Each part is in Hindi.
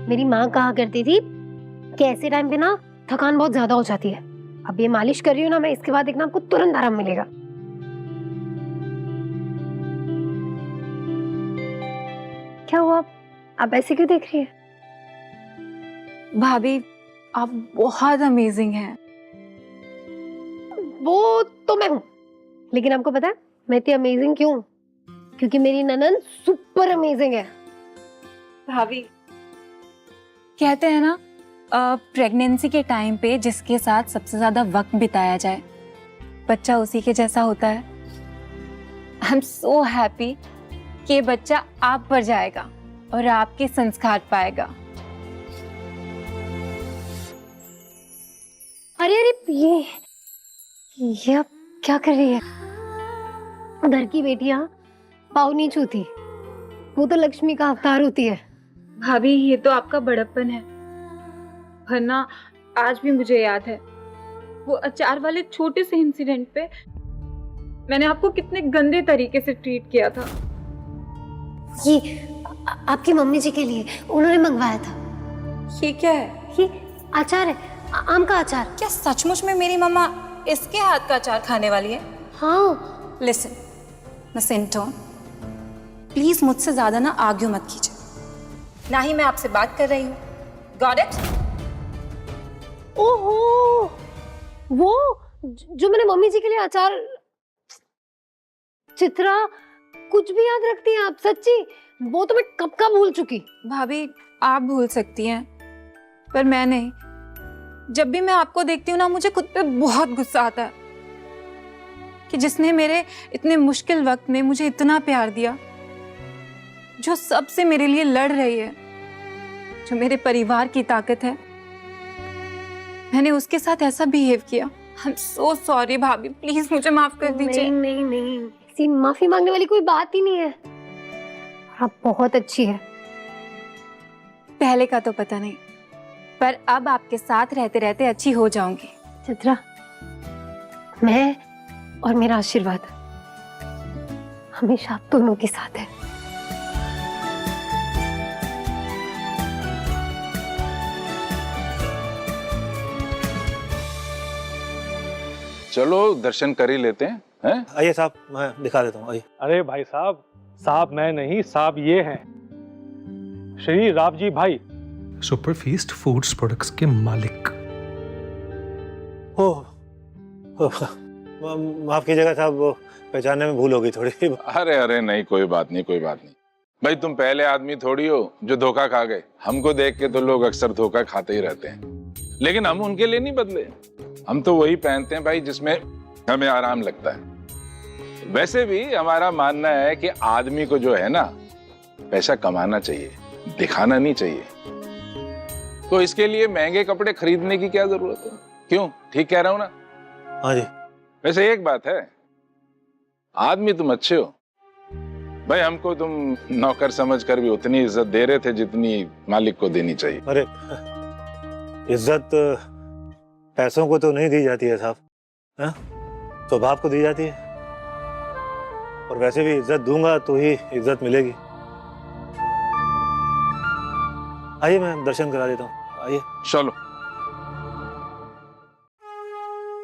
मेरी माँ कहा करती थी कि ऐसे टाइम पे ना थकान बहुत ज्यादा हो जाती है। अब ये मालिश कर रही हूँ ना मैं, इसके बाद देखना आपको तुरंत आराम मिलेगा। क्या हुआ, आप ऐसे क्यों देख रही है? भाभी आप बहुत अमेजिंग हैं। वो तो मैं हूँ, लेकिन आपको पता है मैं इतनी अमेजिंग क्यों हूँ? क्योंकि मेरी ननद सुपर अमेजिंग है। भाभी कहते हैं ना, प्रेगनेंसी के टाइम पे जिसके साथ सबसे ज्यादा वक्त बिताया जाए बच्चा उसी के जैसा होता है। आई एम सो हैप्पी कि बच्चा आप पर जाएगा और आपके संस्कार पाएगा। अरे अरे ये अब क्या कर रही है? घर की बेटियां पाँव नहीं छूती, वो तो लक्ष्मी का अवतार होती है। भाभी ये तो आपका बड़प्पन है, वरना आज भी मुझे याद है वो अचार वाले छोटे से इंसिडेंट पे मैंने आपको कितने गंदे तरीके से ट्रीट किया था। ये आपकी मम्मी जी के लिए उन्होंने मंगवाया था। ये क्या है? ये अचार है, आम का अचार। क्या सचमुच में मेरी मम्मा इसके हाथ का अचार खाने वाली है? हाँ। लिसन मिस इंटर्न, प्लीज मुझसे ज्यादा ना आर्ग्यू मत कीजिए, ना ही मैं आपसे बात कर रही हूँ। Got it? ओहो, वो जो मैंने मम्मी जी के लिए अचार। चित्रा, कुछ भी याद रखती हैं आप, सच्ची। वो तो मैं कब का भूल चुकी। भाभी आप भूल सकती हैं पर मैं नहीं। जब भी मैं आपको देखती हूँ ना मुझे खुद पे बहुत गुस्सा आता है कि जिसने मेरे इतने मुश्किल वक्त में मुझे इतना प्यार दिया, जो सबसे मेरे लिए लड़ रही है, जो मेरे परिवार की ताकत है, मैंने उसके साथ ऐसा बिहेव किया। आई एम सो सॉरी भाभी, प्लीज मुझे माफ कर दीजिए। नहीं नहीं नहीं, ऐसी माफी मांगने वाली कोई बात ही नहीं है। आप बहुत अच्छी है। पहले का तो पता नहीं, पर अब आपके साथ रहते रहते अच्छी हो जाऊंगी। चित्रा, मैं और मेरा आशीर्वाद हमेशा आप दोनों के साथ है। चलो दर्शन कर ही लेते हैं, हैं? आइए साहब, मैं दिखा देता हूँ, आइए। अरे भाई साहब, साहब मैं नहीं, साहब ये हैं श्री रावजी भाई, सुपर फीस्ट फूड्स प्रोडक्ट्स के मालिक। माफ कीजिएगा साहब, वो पहचानने में भूल हो गई थोड़ी। अरे अरे नहीं, कोई बात नहीं, कोई बात नहीं भाई, तुम पहले आदमी थोड़ी हो जो धोखा खा गए। हमको देख के तो लोग अक्सर धोखा खाते ही रहते हैं, लेकिन हम उनके लिए नहीं बदले। हम तो वही पहनते हैं भाई जिसमें हमें आराम लगता है। वैसे भी हमारा मानना है कि आदमी को जो है ना, पैसा कमाना चाहिए, दिखाना नहीं चाहिए। तो इसके लिए महंगे कपड़े खरीदने की क्या जरूरत है? क्यों, ठीक कह रहा हूं ना? हाँ जी। वैसे एक बात है, आदमी तुम अच्छे हो भाई, हमको तुम नौकर समझकर भी उतनी इज्जत दे रहे थे जितनी मालिक को देनी चाहिए। अरे इज्जत पैसों को तो नहीं दी जाती है साहब, स्वभाव को दी जाती है। और वैसे भी इज्जत दूंगा तो ही इज्जत मिलेगी। आइए मैं दर्शन करा देता हूँ, आइए। चलो,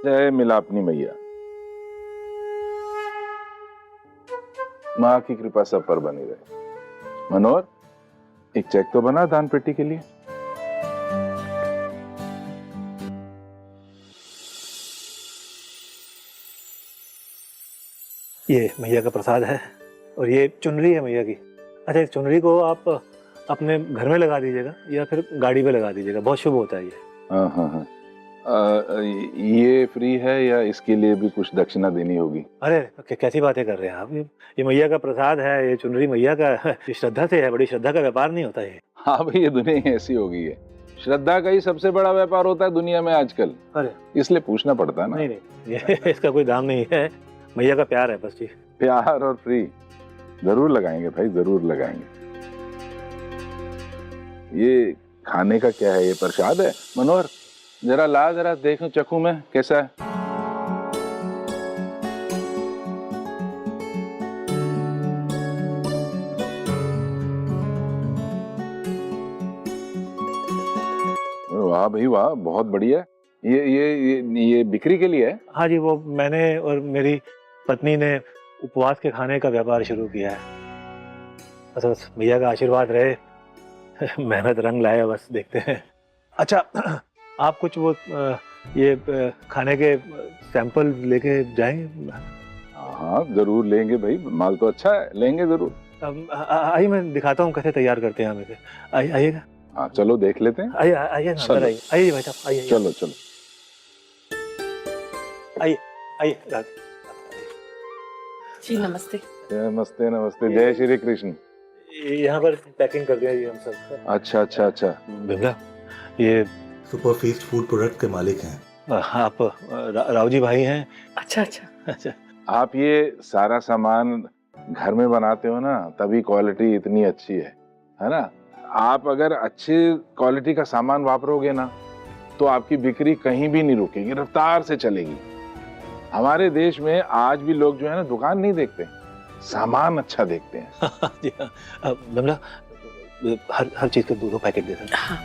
जय मिलापनी मैया, माँ की कृपा सब पर बनी रहे। मनोहर, एक चेक तो बना दान पेटी के लिए। ये मैया का प्रसाद है और ये चुनरी है मैया की। अच्छा, इस चुनरी को आप अपने घर में लगा दीजिएगा या फिर गाड़ी पे लगा दीजिएगा, बहुत शुभ होता है ये। हाँ हाँ हाँ, ये फ्री है या इसके लिए भी कुछ दक्षिणा देनी होगी? अरे कैसी बातें कर रहे हैं आप, ये मैया का प्रसाद है, ये चुनरी मैया का, ये श्रद्धा से है, बड़ी श्रद्धा का व्यापार नहीं होता है। हाँ भाई, ये दुनिया ही ऐसी हो गई है, श्रद्धा का ही सबसे बड़ा व्यापार होता है दुनिया में आजकल। अरे इसलिए पूछना पड़ता है ना। नहीं नहीं, इसका कोई दाम नहीं है, मैया का प्यार है बस जी। प्यार और फ्री जरूर लगाएंगे भाई, जरूर लगाएंगे। ये खाने का क्या है? ये प्रसाद है। मनोहर जरा ला, जरा देखूं, चखूं मैं कैसा है। वाह भाई वाह, बहुत बढ़िया। ये बिक्री के लिए है? हाँ जी, वो मैंने और मेरी पत्नी ने उपवास के खाने का व्यापार शुरू किया है। बस भैया का आशीर्वाद रहे, मेहनत रंग लाए, बस देखते हैं। अच्छा, आप कुछ वो ये खाने के सैंपल लेके जाएंगे? हाँ जरूर लेंगे भाई, माल तो अच्छा है, लेंगे जरूर। आइए मैं दिखाता हूँ कैसे तैयार करते हैं हम इसे। आइएगा। हाँ चलो देख लेते हैं। आइए आइए ना, अंदर आइए। आइए भाई साहब, आइए। चलो चलो आइए आइए। जी नमस्ते। नमस्ते नमस्ते, जय श्री कृष्ण। यहाँ पर पैकिंग कर दिया जी हम सब। अच्छा अच्छा अच्छा। बिमला, ये सुपर फीस्ट फूड प्रोडक्ट के मालिक हैं। आप राव जी भाई हैं? अच्छा अच्छा। अच्छा, आप ये सारा सामान घर में बनाते हो ना, तभी क्वालिटी इतनी अच्छी है ना। आप अगर अच्छी क्वालिटी का सामान वापरोगे ना, तो आपकी बिक्री कहीं भी नहीं रुकेगी, रफ्तार से चलेगी। हमारे देश में आज भी लोग जो है ना, दुकान नहीं देखते, सामान अच्छा देखते हैं। जी हाँ। बिमला, हर चीज के 2 पैकेट दे देना। हाँ।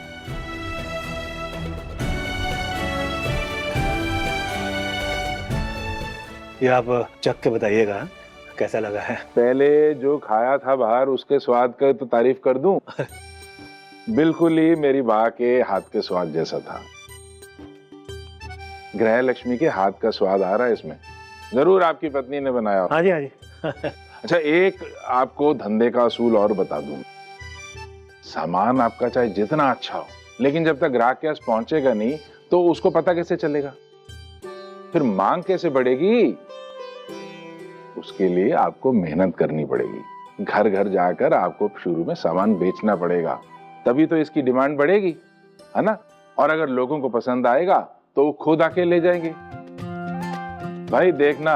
ये आप चख के बताइएगा कैसा लगा है। पहले जो खाया था बाहर, उसके स्वाद का तो तारीफ कर दूं। बिल्कुल ही मेरी माँ के हाथ के स्वाद जैसा था। गृह लक्ष्मी के हाथ का स्वाद आ रहा है इसमें। जरूर आपकी पत्नी ने बनाया। हाँ जी हाँ जी। अच्छा, एक आपको धंधे का असूल और बता दूं। सामान आपका चाहे जितना अच्छा हो, लेकिन जब तक ग्राहक के पास पहुंचेगा नहीं, तो उसको पता कैसे चलेगा, फिर मांग कैसे बढ़ेगी? उसके लिए आपको मेहनत करनी पड़ेगी। घर घर जाकर आपको शुरू में सामान बेचना पड़ेगा, तभी तो इसकी डिमांड बढ़ेगी, है ना। और अगर लोगों को पसंद आएगा तो वो खुद आके ले जाएंगे। भाई देखना,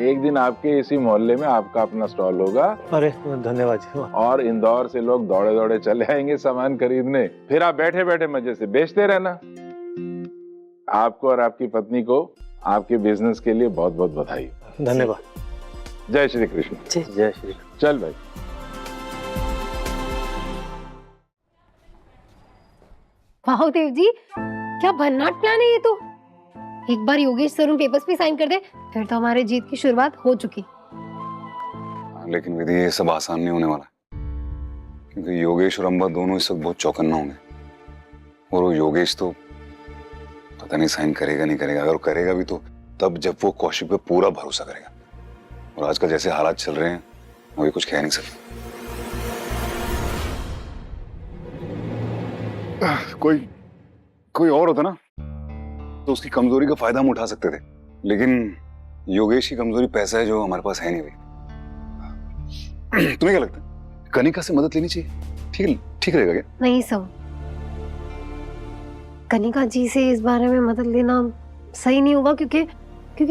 एक दिन आपके इसी मोहल्ले में आपका अपना स्टॉल होगा। अरे धन्यवाद जी। और इंदौर से लोग दौड़े दौड़े चले आएंगे सामान खरीदने, फिर आप बैठे बैठे मजे से बेचते रहना। आपको और आपकी पत्नी को आपके बिजनेस के लिए बहुत बहुत बधाई। धन्यवाद। जय श्री कृष्ण। जय श्री कृष्ण। चल भाई। वाह देव जी, क्या भन्नाट प्लान है ये तो। एक बार योगेश सर उन पेपर्स पे साइन कर दे, फिर तो हमारे जीत की शुरुआत हो चुकी। लेकिन विधि, ये सब आसान नहीं होने वाला, क्योंकि योगेश और अम्बा दोनों इस वक्त बहुत चौकन्ना होंगे। और वो योगेश तो पता नहीं साइन करेगा नहीं करेगा। अगर करेगा भी तो तब जब वो कौशिक पे पूरा भरोसा करेगा। और आजकल जैसे हालात चल रहे हैं, वो ये कुछ कह नहीं सकते। कोई और होता ना, तो उसकी कमजोरी का फायदा हम उठा सकते थे, लेकिन योगेश की कमजोरी पैसा है, जो हमारे पास है नहीं भाई। तुम्हें क्या लगता है, कनिका से मदद लेनी चाहिए? ठीक रहेगा क्या? नहीं सब, कनिका जी से इस बारे में मदद लेना सही नहीं होगा, क्योंकि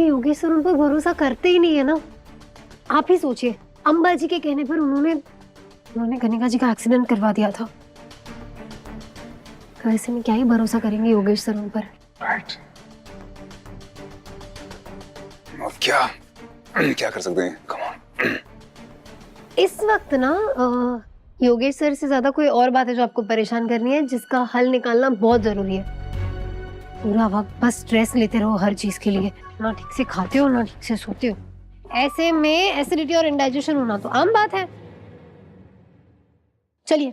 योगेश सर उन पर भरोसा करते ही नहीं है ना। आप ही सोचिए, अम्बा जी के कहने पर उन्होंने कनिका जी का एक्सीडेंट करवा दिया था। तो ऐसे में क्या ही भरोसा करेंगे योगेश सर उन पर। राइट। अब क्या कर सकते हैं? Come on. इस वक्त ना योगेश सर से ज्यादा कोई और बात है जो आपको परेशान करनी है, जिसका हल निकालना बहुत जरूरी है। पूरा वक्त बस स्ट्रेस लेते रहो हर चीज के लिए, ना ठीक से खाते हो ना ठीक से सोते हो। ऐसे में एसिडिटी और इंडाइजेशन होना तो आम बात है। चलिए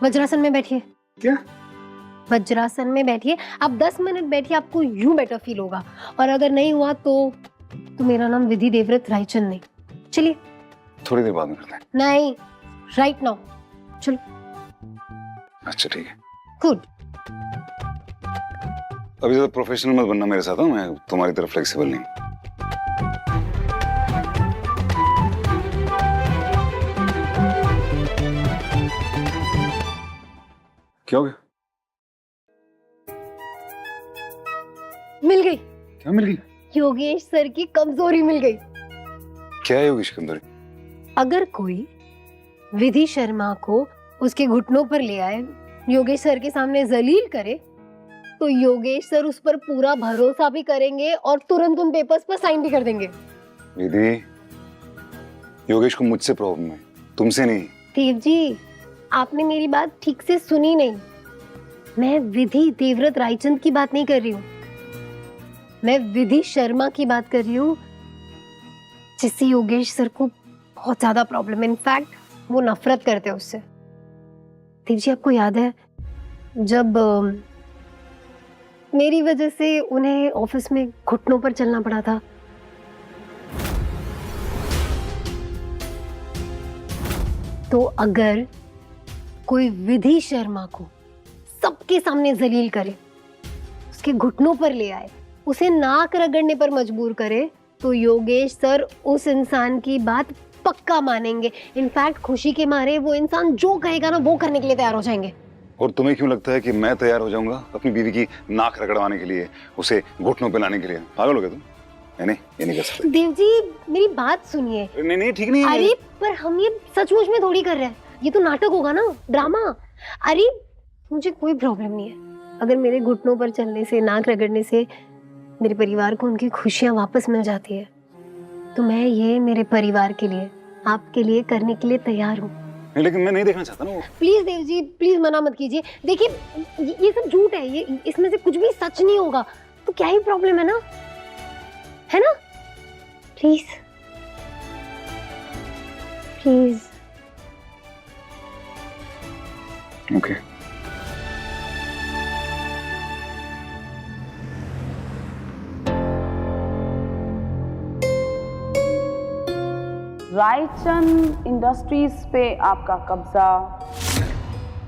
वज्रासन में बैठिए। क्या? वज्रासन में बैठिए। आप 10 मिनट बैठिए, आपको यूं बेटर फील होगा। और अगर नहीं हुआ तो मेरा नाम विधि देवव्रत रायचंद नहीं। चलिए थोड़ी देर बाद में करते हैं। नहीं, राइट नाउ। चलो। अच्छा ठीक है। गुड। अभी ज्यादा प्रोफेशनल मत बनना मेरे साथ, मैं तुम्हारी तरफ फ्लेक्सिबल नहीं। क्या हो गया? मिल गई। क्या मिल गई? योगेश सर की कमजोरी मिल गई। क्या है योगेश की कमजोरी? अगर कोई विधि शर्मा को उसके घुटनों पर ले आए, योगेश सर के सामने जलील करे, तो योगेश सर उस पर पूरा भरोसा भी करेंगे और तुरंत उन पेपर्स पर साइन भी कर देंगे। विधि, योगेश को मुझसे प्रॉब्लम है, तुमसे नहीं। देव जी, आपने मेरी बात ठीक से सुनी नहीं। मैं विधि देवव्रत रायचंद की बात नहीं कर रही हूँ, मैं विधि शर्मा की बात कर रही हूँ, जिससे योगेश सर को बहुत ज्यादा प्रॉब्लम है। इनफैक्ट वो नफरत करते हैं उससे। देव जी, आपको याद है जब मेरी वजह से उन्हें ऑफिस में घुटनों पर चलना पड़ा था? तो अगर कोई विधि शर्मा को सबके सामने जलील करे, उसके घुटनों पर ले आए, उसे नाक रगड़ने पर मजबूर करे, तो योगेश सर उस इंसान की बात पक्का मानेंगे। इनफैक्ट खुशी के मारे वो इंसान जो कहेगा ना वो करने के लिए तैयार हो जाएंगे। और तुम्हें क्यों लगता है कि मैं तैयार हो जाऊंगा अपनी बीवी की नाक रगड़वाने के लिए, उसे घुटनों पे लाने के लिए? पागल हो गए तुम? नहीं, ये नहीं कर सकते। देव जी, मेरी बात सुनिए। नहीं, ठीक नहीं है। अरे पर हम ये सचमुच में थोड़ी कर रहे हैं, ये तो नाटक होगा ना, ड्रामा। अरे मुझे कोई प्रॉब्लम नहीं है अगर मेरे घुटनों पर चलने से, नाक रगड़ने से मेरे परिवार को उनकी खुशियां वापस मिल जाती है, तो मैं ये मेरे परिवार के लिए, आपके लिए करने के लिए तैयार हूँ। नहीं, लेकिन मैं नहीं देखना चाहता ना वो। प्लीज देव जी, प्लीज मना मत कीजिए। देखिए ये सब झूठ है, ये इसमें से कुछ भी सच नहीं होगा, तो क्या ही प्रॉब्लम है ना, है ना? Please please. Okay. Raichand industries पे आपका कब्जा,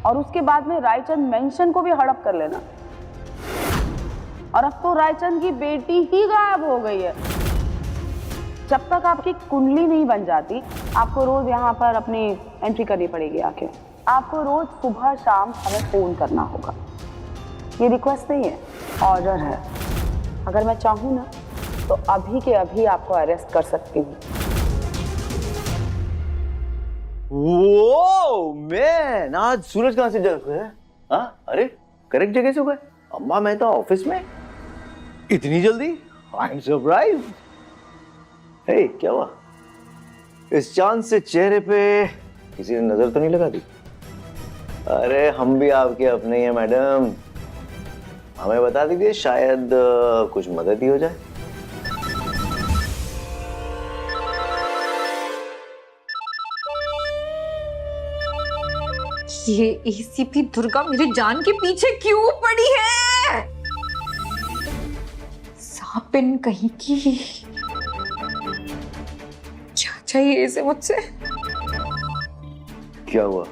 और उसके बाद में रायचंद मेंशन को भी हड़प कर लेना। और अब तो रायचंद की बेटी ही गायब हो गई है। जब तक आपकी कुंडली नहीं बन जाती, आपको रोज यहाँ पर अपनी एंट्री करनी पड़ेगी आके। आपको रोज सुबह शाम हमें फोन करना होगा। ये रिक्वेस्ट नहीं है, ऑर्डर है। अगर मैं चाहूँ ना तो अभी के अभी आपको अरेस्ट कर सकती हूँ। वो मैन, आज सूरज कहाँ से जग है? हाँ, अरे करेक्ट जगह से हो गए। अम्मा मैं तो ऑफिस में, इतनी जल्दी? I am surprised. हे, क्या हुआ? इस चांद से चेहरे पे किसी ने नजर तो नहीं लगा दी? अरे हम भी आपके अपने ही हैं मैडम, हमें बता दीजिए, शायद कुछ मदद ही हो जाए। ये एसीपी दुर्गा मेरी जान के पीछे क्यों पड़ी है? सांपिन कहीं की। क्या चाहिए इसे मुझसे? क्या हुआ?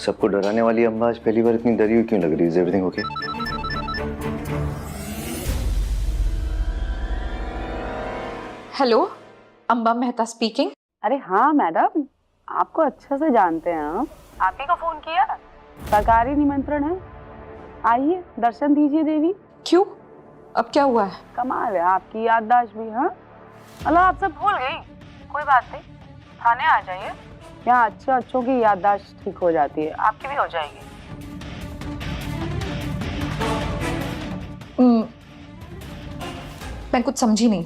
सबको डराने वाली अम्मा आज पहली बार इतनी डरी हुई क्यों लग रही है? Everything okay? Hello, Amba Mehta speaking. अरे हाँ मैडम, आपको अच्छे से जानते हैं हम। आप ही को फोन किया, सरकारी निमंत्रण है, आइए दर्शन दीजिए देवी। क्यों, अब क्या हुआ है? कमाल है आपकी याददाश्त भी। हाँ, मतलब आप सब भूल गई। कोई बात नहीं, थाने आ जाइए, यहाँ अच्छों की याददाश्त ठीक हो जाती है, आपकी भी हो जाएगी। मैं कुछ समझी नहीं।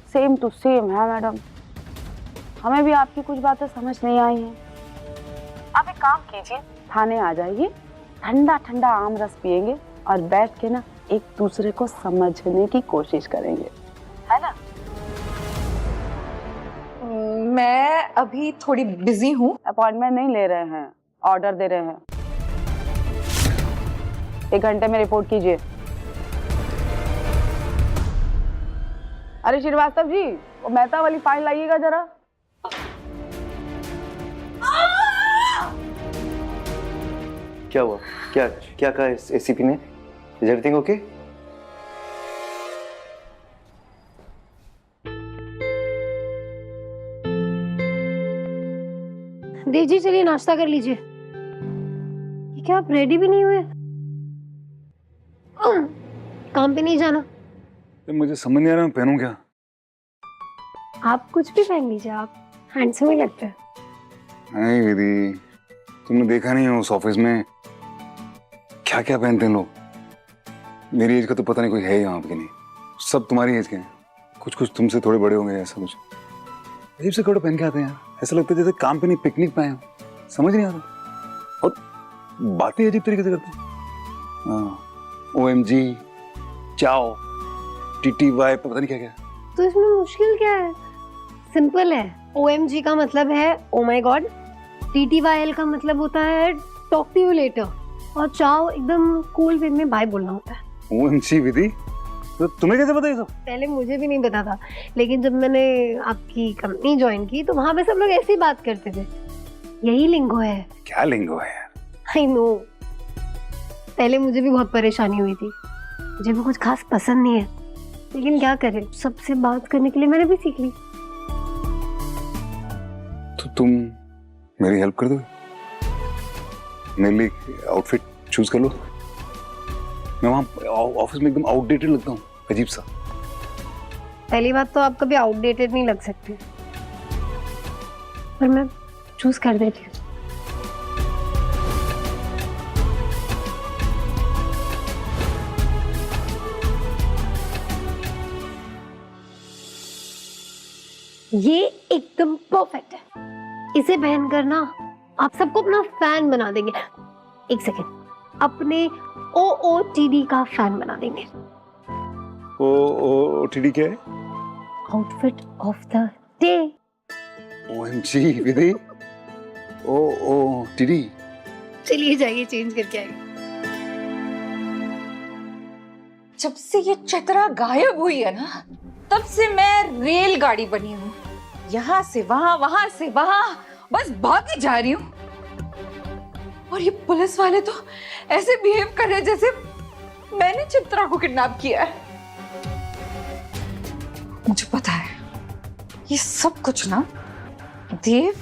सेम टू सेम है मैडम, हमें भी आपकी कुछ बातें समझ नहीं आई हैं। आप एक काम कीजिए, थाने आ जाइए, ठंडा ठंडा आम रस पियेंगे और बैठ के ना एक दूसरे को समझने की कोशिश करेंगे, है ना? मैं अभी थोड़ी बिजी हूँ। अपॉइंटमेंट नहीं ले रहे हैं, ऑर्डर दे रहे हैं। 1 घंटे में रिपोर्ट कीजिए। अरे श्रीवास्तव जी, वो मेहता वाली फाइल लाइएगा जरा। क्या हुआ? क्या क्या कहा एसीपी ने? Is everything okay? Dev ji, चलिए नाश्ता कर लीजिए। ये क्या आप रेडी भी नहीं हुए? काम पे नहीं जाना? मुझे समझ नहीं आ रहा मैं पहनूं क्या। आप कुछ भी पहन लीजिए, आप हैंडसम ही लगते हैं। नहीं विधि, तुमने देखा नहीं है उस ऑफिस में क्या क्या पहनते हैं लोग। मेरी एज का तो पता नहीं कोई है यहाँ पे नहीं, सब तुम्हारी एज के हैं। कुछ कुछ तुमसे थोड़े बड़े होंगे, ऐसा कुछ अजीब से कपड़े पहन के आते हैं यार। ऐसा लगता है जैसे काम पे नहीं पिकनिक पे आए हो। समझ नहीं आता। और बातें अजीब तरीके से करते हैं। हाँ, OMG, चाओ, TTY, पता नहीं क्या क्या। तो इसमें मुश्किल क्या है? सिंपल है। OMG का मतलब है ओ माय गॉड, TTYL का मतलब होता है टॉक टू यू लेटर, और चाओ एकदम कूल वे में बाय बोलना होता है। OMG विधि, तो तुम्हें कैसे पता ये सब? पहले मुझे भी नहीं पता था, लेकिन जब मैंने आपकी कंपनी ज्वाइन की तो वहां पे सब लोग ऐसे ही बात करते थे। यही लिंगो है। क्या लिंगो है यार? आई नो, पहले मुझे भी बहुत परेशानी हुई थी, मुझे भी कुछ खास पसंद नहीं है, लेकिन क्या करें, सबसे बात करने के लिए मैंने भी सीख ली। तो तुम मेरी हेल्प कर दो, मेरे लिए आउटफिट चूज कर लो। मैं वहाँ ऑफिस में एकदम आउटडेटेड लगता हूँ, अजीब सा। पहली बात तो आप कभी आउटडेटेड नहीं लग सकते, पर मैं चूज कर देती हूँ। ये एकदम परफेक्ट है। इसे पहनकर ना आप सबको अपना फैन बना देंगे। एक सेकेंड, अपने OOTD का फैन बना देंगे। OOTD क्या है? Outfit of the day. OMG Vidhi, OOTD। चलिए जाइए, चेंज करके आइए। जब से ये चतरा गायब हुई है ना, तब से मैं रेलगाड़ी बनी हूँ, यहाँ से वहां, वहां से वहां, बस भागी जा रही हूँ। और ये पुलिस वाले तो ऐसे बिहेव कर रहे जैसे मैंने चित्रा को किडनैप किया है। मुझे पता है ये सब कुछ ना देव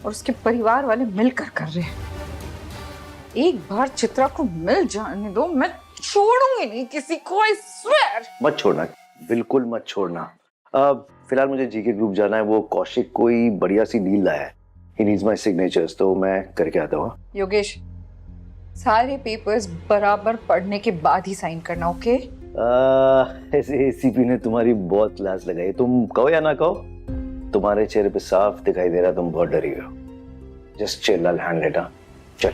और उसके परिवार वाले मिलकर कर रहे हैं। एक बार चित्रा को मिल जाने दो, मैं छोड़ूंगी नहीं किसी को, I swear। मत छोड़ना, बिल्कुल मत छोड़ना। फिलहाल मुझे जीके ग्रुप जाना है, वो कौशिक कोई बढ़िया सी डील लाया है। He needs my signatures, तो मैं करके आता हूँ। योगेश, सारे पेपर्स बराबर पढ़ने के बाद ही साइन करना, ओके? ऐसे ACP ने तुम्हारी बहुत क्लास लगाई, तुम कहो या ना कहो, तुम्हारे चेहरे पे साफ दिखाई दे रहा तुम बहुत डरी हो। Just chill, I'll handle it, हाँ? चल।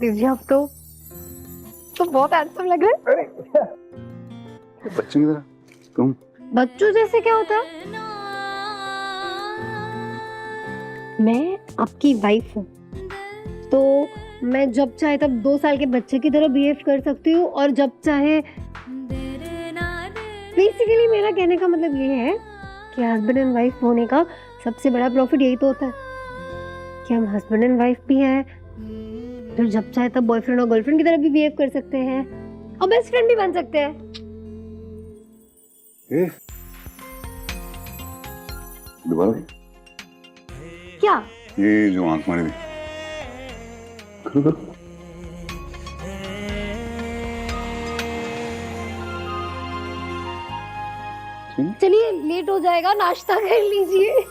दीजिए, आप तो बहुत हैंडसम लग रहे हैं। बच्चों की तरह तुम। बच्चों जैसे क्या होता है? मैं आपकी वाइफ हूँ, तो मैं जब चाहे तब 2 साल के बच्चे की तरह बिहेव कर सकती हूँ, और जब चाहे। बेसिकली मेरा कहने का मतलब ये है कि हस्बैंड एंड वाइफ होने का सबसे बड़ा प्रॉफिट यही तो होता है कि हम हस्बैंड एंड वाइफ भी हैं, फिर जब चाहे तब बॉयफ्रेंड और गर्लफ्रेंड की तरह भी बिहेव कर सकते हैं, और बेस्ट फ्रेंड भी बन सकते हैं। दोबारा क्या? ये जो आंख मारी थी, करो करो। चलिए, लेट हो जाएगा, नाश्ता कर लीजिए।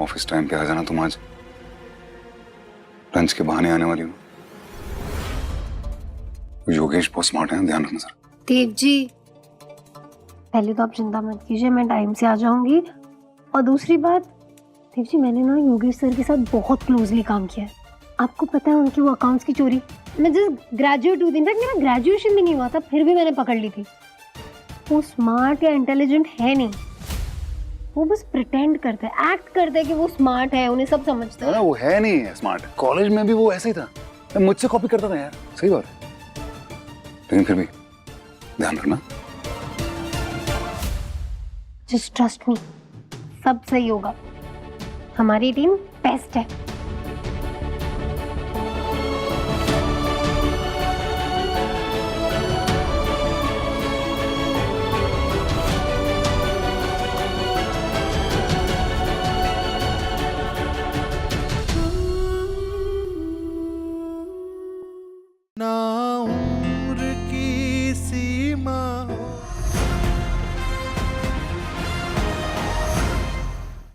ऑफिस टाइम पे आ जाना तुम आज, लंच के बहाने आने वाली हूँ। योगेश बहुत स्मार्ट है, ध्यान रखना सर। देव जी, पहले तो आप चिंता मत कीजिए, मैं टाइम से आ जाऊंगी। और दूसरी बात, देव जी, मैंने ना योगेश सर के साथ बहुत क्लोजली काम किया है। आपको पता है उनकी वो अकाउंट्स की चोरी, मैं जस्ट ग्रेजुएट हुई थी, इनफैक्ट मेरा ग्रेजुएशन भी नहीं हुआ था, फिर भी मैंने पकड़ ली थी। वो स्मार्ट या इंटेलिजेंट है नहीं, वो बस प्रिटेंड करते हैं, एक्ट करते हैं कि वो स्मार्ट है, उन्हें सब समझता है। वो है नहीं है स्मार्ट, कॉलेज में भी वो ऐसा ही था, मुझसे कॉपी करता था यार, सही बात है, लेकिन फिर भी ध्यान रखना। जस्ट ट्रस्ट मी, सब सही होगा, हमारी टीम बेस्ट है। ना